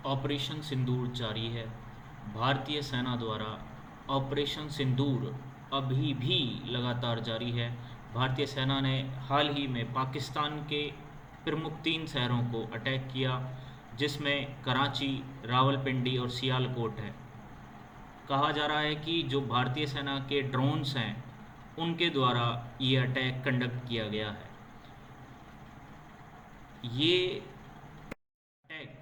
Operation सिंदूर जारी है। भारतीय सेना द्वारा ऑपरेशन सिंदूर अभी भी लगातार जारी है। भारतीय सेना ने हाल ही में पाकिस्तान के प्रमुख 3 शहरों को अटैक किया, जिसमें कराची, रावलपिंडी और सियालकोट है। कहा जा रहा है कि जो भारतीय सेना के ड्रोन्स हैं उनके द्वारा ये अटैक कंडक्ट किया गया है। ये अटैक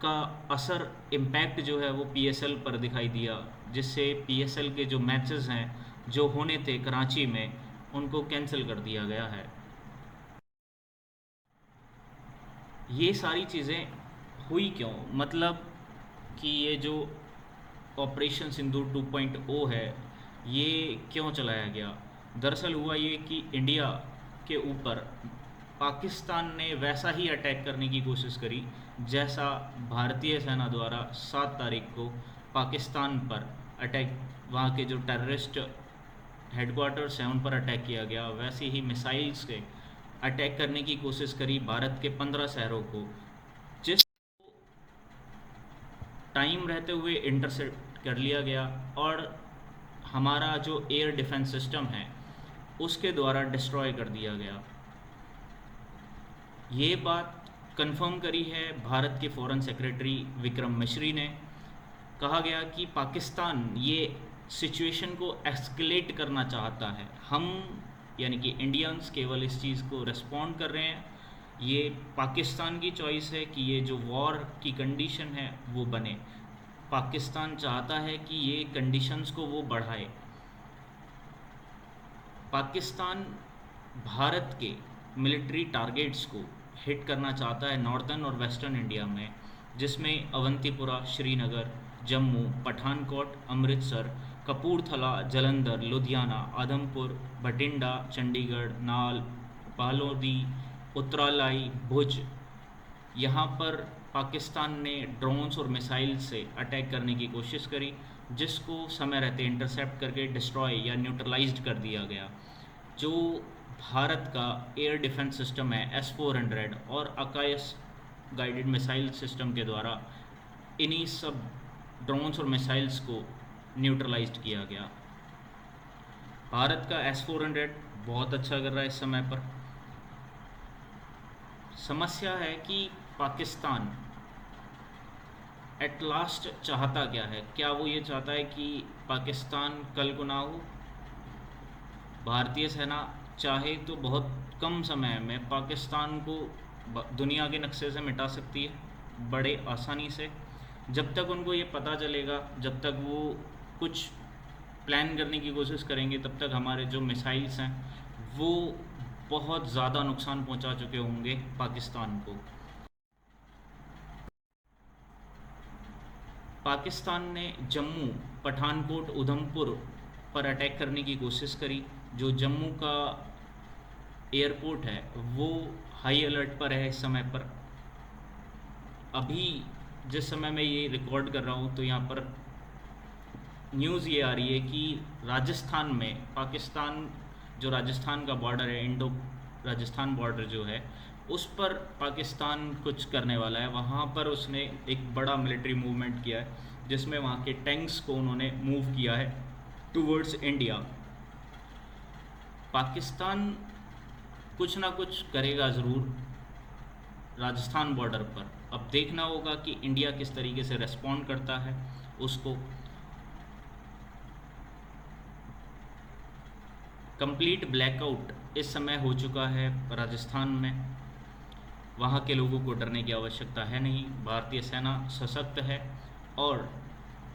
का असर, इम्पैक्ट जो है वो पीएसएल पर दिखाई दिया, जिससे पीएसएल के जो मैचेस हैं जो होने थे कराची में उनको कैंसिल कर दिया गया है। ये सारी चीज़ें हुई क्यों? मतलब कि ये जो ऑपरेशन सिंदूर 2.0 है ये क्यों चलाया गया? दरअसल हुआ ये कि इंडिया के ऊपर पाकिस्तान ने वैसा ही अटैक करने की कोशिश करी जैसा भारतीय सेना द्वारा 7 तारीख को पाकिस्तान पर अटैक, वहाँ के जो टेररिस्ट हेडक्वार्टर्स हैं उन पर अटैक किया गया। वैसे ही मिसाइल्स के अटैक करने की कोशिश करी भारत के 15 शहरों को, जिस टाइम रहते हुए इंटरसेप्ट कर लिया गया और हमारा जो एयर डिफेंस सिस्टम है उसके द्वारा डिस्ट्रॉय कर दिया गया। ये बात कंफर्म करी है भारत के फॉरेन सेक्रेटरी विक्रम मिश्री ने। कहा गया कि पाकिस्तान ये सिचुएशन को एस्केलेट करना चाहता है। हम यानी कि इंडियंस केवल इस चीज़ को रिस्पॉन्ड कर रहे हैं। ये पाकिस्तान की चॉइस है कि ये जो वॉर की कंडीशन है वो बने। पाकिस्तान चाहता है कि ये कंडीशंस को वो बढ़ाए। पाकिस्तान भारत के मिलिट्री टारगेट्स को हिट करना चाहता है नॉर्थर्न और वेस्टर्न इंडिया में, जिसमें अवंतीपुरा, श्रीनगर, जम्मू, पठानकोट, अमृतसर, कपूरथला, जलंधर, लुधियाना, आदमपुर, बठिंडा, चंडीगढ़, नाल, पालोदी, उत्तरालाई, भुज, यहाँ पर पाकिस्तान ने ड्रोन्स और मिसाइल से अटैक करने की कोशिश करी, जिसको समय रहते इंटरसेप्ट करके डिस्ट्रॉय या न्यूट्रलाइज्ड कर दिया गया। जो भारत का एयर डिफेंस सिस्टम है S-400 और आकाश गाइडेड मिसाइल सिस्टम के द्वारा इन्हीं सब ड्रोन्स और मिसाइल्स को न्यूट्रलाइज्ड किया गया। भारत का S-400 बहुत अच्छा कर रहा है इस समय पर। समस्या है कि पाकिस्तान एट लास्ट चाहता क्या है? क्या वो ये चाहता है कि पाकिस्तान कल को ना हो? भारतीय सेना चाहे तो बहुत कम समय में पाकिस्तान को दुनिया के नक्शे से मिटा सकती है बड़े आसानी से। जब तक उनको ये पता चलेगा, जब तक वो कुछ प्लान करने की कोशिश करेंगे, तब तक हमारे जो मिसाइल्स हैं वो बहुत ज़्यादा नुकसान पहुंचा चुके होंगे पाकिस्तान को। पाकिस्तान ने जम्मू, पठानकोट, उधमपुर पर अटैक करने की कोशिश करी। जो जम्मू का एयरपोर्ट है वो हाई अलर्ट पर है इस समय पर। अभी जिस समय मैं ये रिकॉर्ड कर रहा हूँ तो यहाँ पर न्यूज़ ये आ रही है कि राजस्थान में, पाकिस्तान जो राजस्थान का बॉर्डर है, इंडो राजस्थान बॉर्डर जो है, उस पर पाकिस्तान कुछ करने वाला है। वहाँ पर उसने एक बड़ा मिलिट्री मूवमेंट किया है जिसमें वहाँ के टैंक्स को उन्होंने मूव किया है टूवर्ड्स इंडिया। पाकिस्तान कुछ ना कुछ करेगा ज़रूर राजस्थान बॉर्डर पर। अब देखना होगा कि इंडिया किस तरीके से रेस्पॉन्ड करता है उसको। कंप्लीट ब्लैकआउट इस समय हो चुका है राजस्थान में। वहाँ के लोगों को डरने की आवश्यकता है नहीं। भारतीय सेना सशक्त है और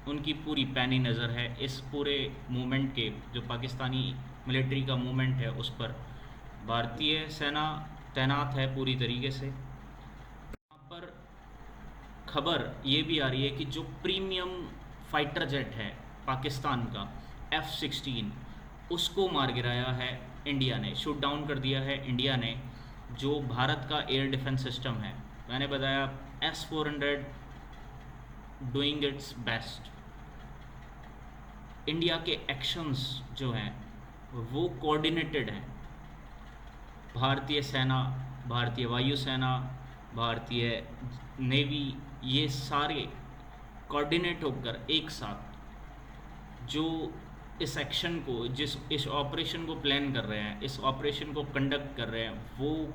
उनकी पूरी पैनी नज़र है इस पूरे मूवमेंट के, जो पाकिस्तानी मिलिट्री का मूवमेंट है उस पर भारतीय सेना तैनात है पूरी तरीके से। यहाँ पर खबर ये भी आ रही है कि जो प्रीमियम फाइटर जेट है पाकिस्तान का F-16, उसको मार गिराया है इंडिया ने, शूट डाउन कर दिया है इंडिया ने, जो भारत का एयर डिफेंस सिस्टम है। मैंने बताया S-400 doing it's best. India के एक्शंस जो हैं वो कोऑर्डिनेटेड हैं। भारतीय सेना, भारतीय वायुसेना, भारतीय नेवी, ये सारे कोऑर्डिनेट होकर एक साथ जो इस एक्शन को, जिस इस ऑपरेशन को प्लान कर रहे हैं, इस ऑपरेशन को कंडक्ट कर रहे हैं, वो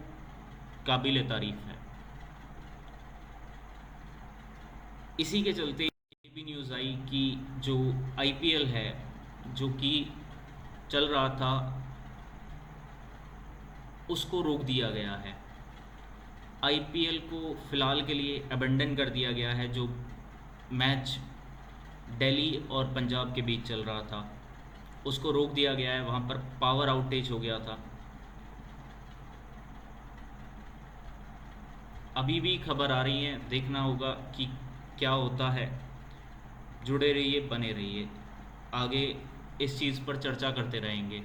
काबिल तारीफ है। इसी के चलते ये भी न्यूज़ आई कि जो आईपीएल है, जो कि चल रहा था, उसको रोक दिया गया है। आईपीएल को फ़िलहाल के लिए अबेंडन कर दिया गया है। जो मैच दिल्ली और पंजाब के बीच चल रहा था, उसको रोक दिया गया है। वहाँ पर पावर आउटेज हो गया था। अभी भी खबर आ रही है, देखना होगा कि क्या होता है। जुड़े रहिए, बने रहिए, आगे इस चीज़ पर चर्चा करते रहेंगे।